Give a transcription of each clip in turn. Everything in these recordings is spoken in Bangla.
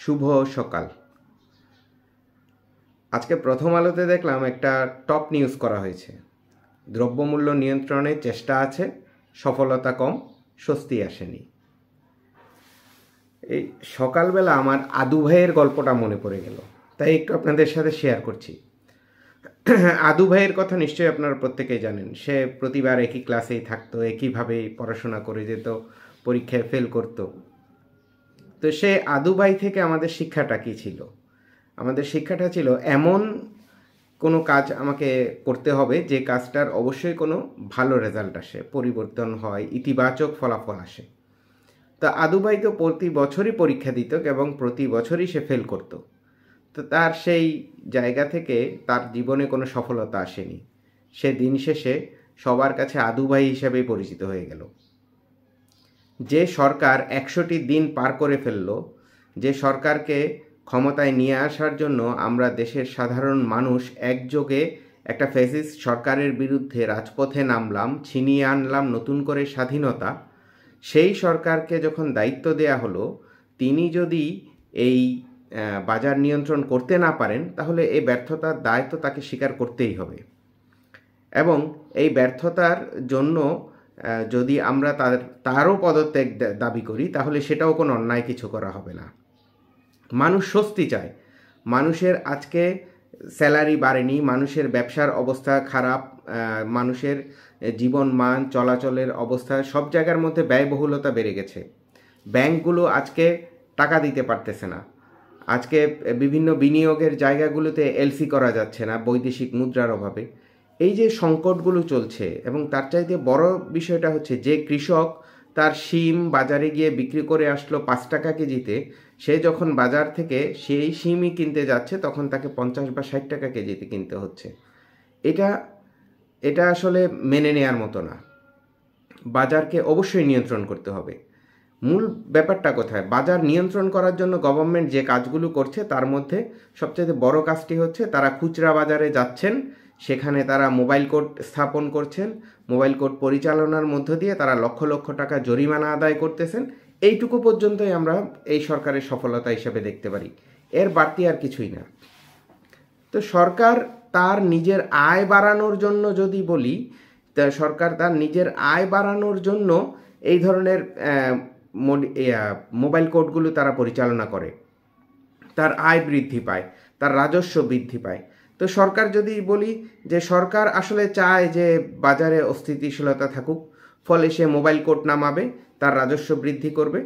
শুভ সকাল। আজকে প্রথম আলোতে দেখলাম একটা টপ নিউজ করা হয়েছে, দ্রব্যমূল্য নিয়ন্ত্রণের চেষ্টা আছে, সফলতা কম, স্বস্তি আসেনি। এই সকালবেলা আমার আদু ভাইয়ের গল্পটা মনে পড়ে গেল, তাই একটু আপনাদের সাথে শেয়ার করছি। আদু ভাইয়ের কথা নিশ্চয়ই আপনারা প্রত্যেকেই জানেন। সে প্রতিবার একই ক্লাসেই থাকতো, একইভাবেই পড়াশোনা করে যেত, পরীক্ষায় ফেল করতো। তো সে আদু ভাই থেকে আমাদের শিক্ষাটা কী ছিল? আমাদের শিক্ষাটা ছিল এমন কোনো কাজ আমাকে করতে হবে যে কাজটার অবশ্যই কোনো ভালো রেজাল্ট আসে, পরিবর্তন হয়, ইতিবাচক ফলাফল আসে। তা আদু ভাই তো প্রতি বছরই পরীক্ষা দিত এবং প্রতি বছরই সে ফেল করত। তো তার সেই জায়গা থেকে তার জীবনে কোনো সফলতা আসেনি। সে দিন শেষে সবার কাছে আদু ভাই হিসেবেই পরিচিত হয়ে গেল। যে সরকার 100টি দিন পার করে ফেলল, যে সরকারকে ক্ষমতায় নিয়ে আসার জন্য আমরা দেশের সাধারণ মানুষ একযোগে একটা ফ্যাসিস্ট সরকারের বিরুদ্ধে রাজপথে নামলাম, ছিনিয়ে আনলাম নতুন করে স্বাধীনতা, সেই সরকারকে যখন দায়িত্ব দেয়া হলো, তিনি যদি এই বাজার নিয়ন্ত্রণ করতে না পারেন, তাহলে এই ব্যর্থতার দায় তো তাকে স্বীকার করতেই হবে। এবং এই ব্যর্থতার জন্য যদি আমরা তারও পদত্যাগ দাবি করি, তাহলে সেটাও কোনো অন্যায় কিছু করা হবে না। মানুষ স্বস্তি চায়। মানুষের আজকে স্যালারি বাড়েনি, মানুষের ব্যবসার অবস্থা খারাপ, মানুষের জীবন মান চলাচলের অবস্থা সব জায়গার মধ্যে ব্যয়বহুলতা বেড়ে গেছে। ব্যাংকগুলো আজকে টাকা দিতে পারতেছে না। আজকে বিভিন্ন বিনিয়োগের জায়গাগুলোতে এলসি করা যাচ্ছে না বৈদেশিক মুদ্রার অভাবে। এই যে সংকটগুলো চলছে, এবং তার চাইতে বড় বিষয়টা হচ্ছে যে কৃষক তার শিম বাজারে গিয়ে বিক্রি করে আসলো 5 টাকা কেজিতে, সে যখন বাজার থেকে সেই শিমই কিনতে যাচ্ছে তখন তাকে 50 বা 60 টাকা কেজিতে কিনতে হচ্ছে। এটা আসলে মেনে নেওয়ার মতো না। বাজারকে অবশ্যই নিয়ন্ত্রণ করতে হবে। মূল ব্যাপারটা কোথায়? বাজার নিয়ন্ত্রণ করার জন্য গভর্নমেন্ট যে কাজগুলো করছে তার মধ্যে সবচেয়ে বড় কাজটি হচ্ছে তারা খুচরা বাজারে যাচ্ছেন, সেখানে তারা মোবাইল কোড স্থাপন করছেন, মোবাইল কোড পরিচালনার মধ্য দিয়ে তারা লক্ষ লক্ষ টাকা জরিমানা আদায় করতেছেন। এইটুকু পর্যন্তই আমরা এই সরকারের সফলতা হিসেবে দেখতে পারি, এর বাড়তি আর কিছুই না। তো সরকার তার নিজের আয় বাড়ানোর জন্য, যদি বলি, তা সরকার তার নিজের আয় বাড়ানোর জন্য এই ধরনের মোবাইল কোডগুলো তারা পরিচালনা করে, তার আয় বৃদ্ধি পায়, তার রাজস্ব বৃদ্ধি পায়। তো সরকার যদি বলি যে সরকার আসলে চায় যে বাজারে অস্থিতিশীলতা থাকুক, ফলে সে মোবাইল কোড নামাবে, তার রাজস্ব বৃদ্ধি করবে,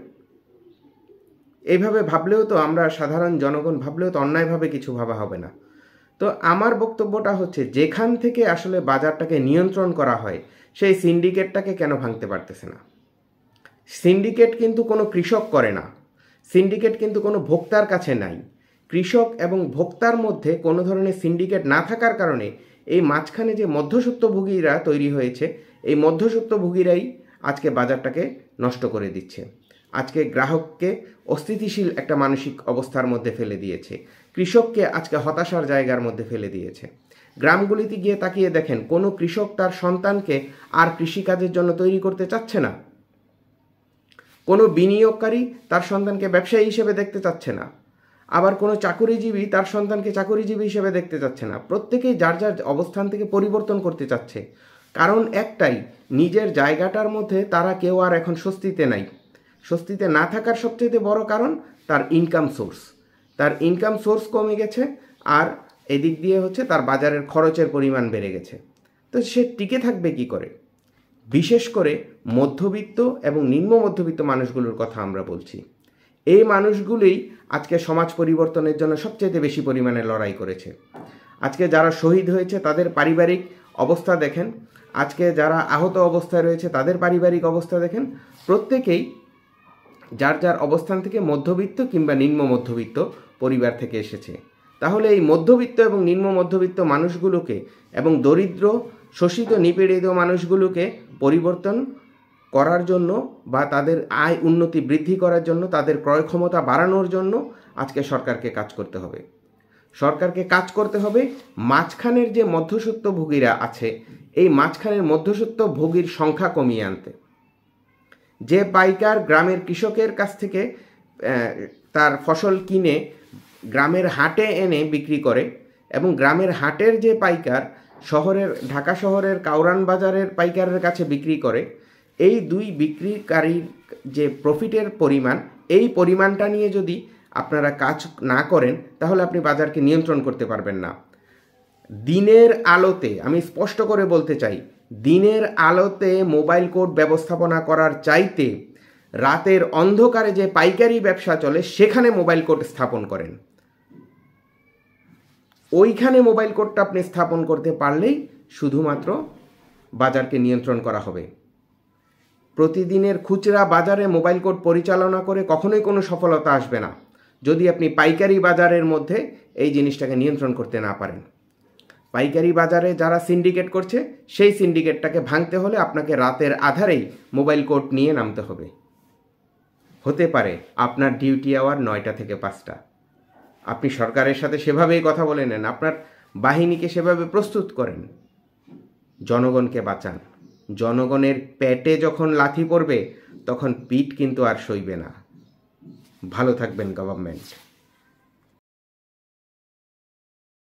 এইভাবে ভাবলেও তো আমরা সাধারণ জনগণ ভাবলেও তো অন্যায়ভাবে কিছু ভাবা হবে না। তো আমার বক্তব্যটা হচ্ছে, যেখান থেকে আসলে বাজারটাকে নিয়ন্ত্রণ করা হয় সেই সিন্ডিকেটটাকে কেন ভাঙতে পারতেছে না? সিন্ডিকেট কিন্তু কোনো কৃষক করে না, সিন্ডিকেট কিন্তু কোনো ভোক্তার কাছে নাই। কৃষক এবং ভোক্তার মধ্যে কোনো ধরনের সিন্ডিকেট না থাকার কারণে এই মাঝখানে যে মধ্যস্বত্বভোগীরা তৈরি হয়েছে, এই মধ্যস্বত্বভোগীরাই আজকে বাজারটাকে নষ্ট করে দিচ্ছে। আজকে গ্রাহককে অস্থিতিশীল একটা মানসিক অবস্থার মধ্যে ফেলে দিয়েছে, কৃষককে আজকে হতাশার জায়গার মধ্যে ফেলে দিয়েছে। গ্রামগুলিতে গিয়ে তাকিয়ে দেখেন, কোনো কৃষক তার সন্তানকে আর কৃষিকাজের জন্য তৈরি করতে চাচ্ছে না। কোনো বিনিয়োগকারী তার সন্তানকে ব্যবসায়ী হিসেবে দেখতে চাচ্ছে না। আবার কোনো চাকুরিজীবী তার সন্তানকে চাকুরিজীবী হিসেবে দেখতে চাচ্ছে না। প্রত্যেকেই যার যার অবস্থান থেকে পরিবর্তন করতে চাচ্ছে। কারণ একটাই, নিজের জায়গাটার মধ্যে তারা কেউ আর এখন স্বস্তিতে নাই। স্বস্তিতে না থাকার সবচেয়ে বড় কারণ তার ইনকাম সোর্স। তার ইনকাম সোর্স কমে গেছে, আর এদিক দিয়ে হচ্ছে তার বাজারের খরচের পরিমাণ বেড়ে গেছে। তো সে টিকে থাকবে কি করে? বিশেষ করে মধ্যবিত্ত এবং নিম্ন মধ্যবিত্ত মানুষগুলোর কথা আমরা বলছি। এই মানুষগুলোই আজকে সমাজ পরিবর্তনের জন্য সবচেয়ে বেশি পরিমাণে লড়াই করেছে। আজকে যারা শহীদ হয়েছে তাদের পারিবারিক অবস্থা দেখেন, আজকে যারা আহত অবস্থায় রয়েছে তাদের পারিবারিক অবস্থা দেখেন। প্রত্যেকেই যার যার অবস্থান থেকে মধ্যবিত্ত কিংবা নিম্ন মধ্যবিত্ত পরিবার থেকে এসেছে। তাহলে এই মধ্যবিত্ত এবং নিম্ন মধ্যবিত্ত মানুষগুলোকে এবং দরিদ্র শোষিত নিপীড়িত মানুষগুলোকে পরিবর্তন করার জন্য বা তাদের আয় উন্নতি বৃদ্ধি করার জন্য, তাদের ক্রয় ক্ষমতা বাড়ানোর জন্য আজকে সরকারকে কাজ করতে হবে। সরকারকে কাজ করতে হবে মাঝখানের যে মধ্যস্বত্বভোগীরা আছে, এই মাঝখানের মধ্যস্বত্বভোগীর সংখ্যা কমিয়ে আনতে। যে পাইকার গ্রামের কৃষকের কাছ থেকে তার ফসল কিনে গ্রামের হাটে এনে বিক্রি করে এবং গ্রামের হাটের যে পাইকার ঢাকা শহরের কাউরান বাজারের পাইকারের কাছে বিক্রি করে, এই দুই বিক্রিকারীর যে প্রফিটের পরিমাণ, এই পরিমাণটা নিয়ে যদি আপনারা কাজ না করেন তাহলে আপনি বাজারকে নিয়ন্ত্রণ করতে পারবেন না। দিনের আলোতে, আমি স্পষ্ট করে বলতে চাই, দিনের আলোতে মোবাইল কোর্ট ব্যবস্থাপনা করার চাইতে রাতের অন্ধকারে যে পাইকারি ব্যবসা চলে সেখানে মোবাইল কোর্ট স্থাপন করেন। ওইখানে মোবাইল কোর্টটা আপনি স্থাপন করতে পারলেই শুধুমাত্র বাজারকে নিয়ন্ত্রণ করা হবে। প্রতিদিনের খুচরা বাজারে মোবাইল কোর্ট পরিচালনা করে কখনোই কোনো সফলতা আসবে না যদি আপনি পাইকারি বাজারের মধ্যে এই জিনিসটাকে নিয়ন্ত্রণ করতে না পারেন। পাইকারি বাজারে যারা সিন্ডিকেট করছে সেই সিন্ডিকেটটাকে ভাঙতে হলে আপনাকে রাতের আধারেই মোবাইল কোর্ট নিয়ে নামতে হবে। হতে পারে আপনার ডিউটি আওয়ার 9টা থেকে 5টা। আপনি সরকারের সাথে সেভাবেই কথা বলে নেন, আপনার বাহিনীকে সেভাবে প্রস্তুত করেন। জনগণকে বাঁচান। জনগণের পেটে যখন লাথি পড়বে তখন পিঠ কিন্তু আর সইবে না। ভালো থাকবেন গভর্নমেন্ট।